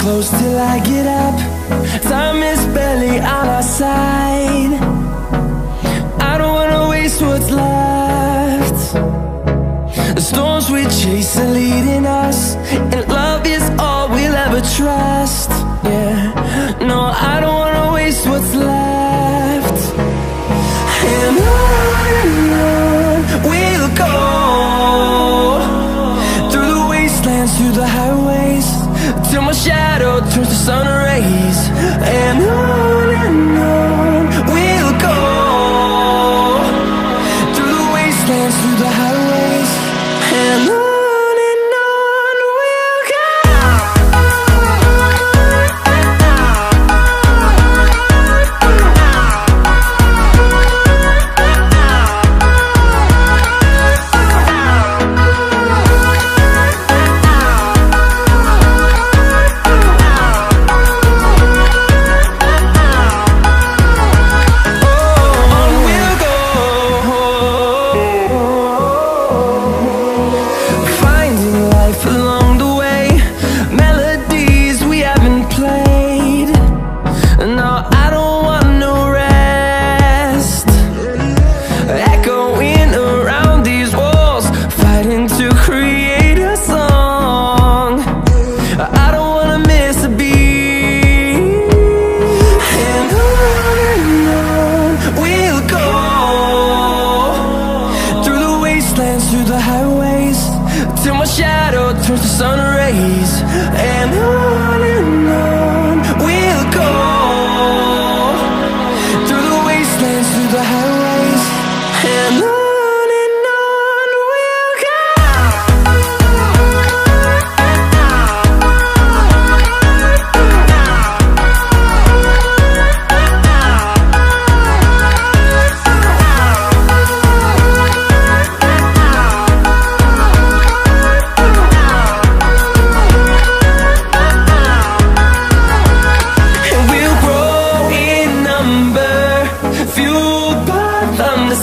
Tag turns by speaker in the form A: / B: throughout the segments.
A: Close till I get up. Time is barely on our side. I don't wanna waste what's left. The storms we chase are leading us, and love is all we'll ever trust. Yeah, no, I don't wanna waste what's left. And on we'll go, through the wastelands, through the highways, till my shadow turns to sun rays. And on we'll go, through the wastelands, through the highways, and on we'll go. Through the highways, till my shadow turns to sun rays. And on we'll go, through the wastelands, through the highways, and on we'll go.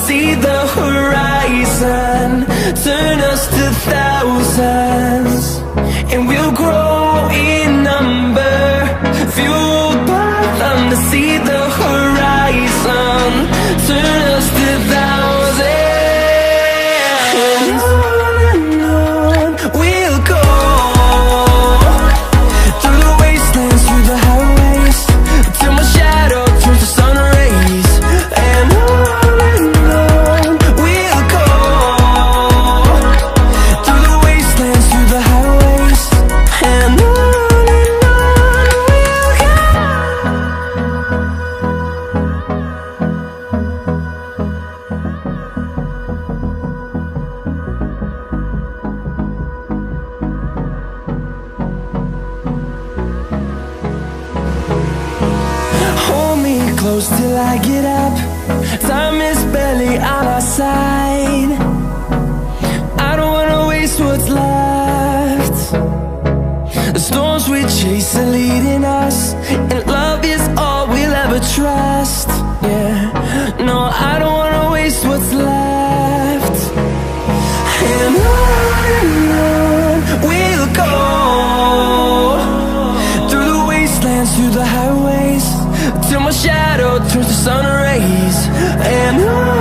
A: See the horizon, turn us to thousands, and we'll grow in number, fueled by them. To see the horizon, turn us to thousands, and on we'll go, through the wastelands, through the highways, till my shadow turns to sun rays. And close till I get up. Time is barely on our side. I don't wanna waste what's left. The storms we chase are leading us, and love is all we'll ever trust. Yeah, no, I don't wanna waste what's left. And on we'll go, through the wastelands, through the highways, till my shadow turns to sun rays. And on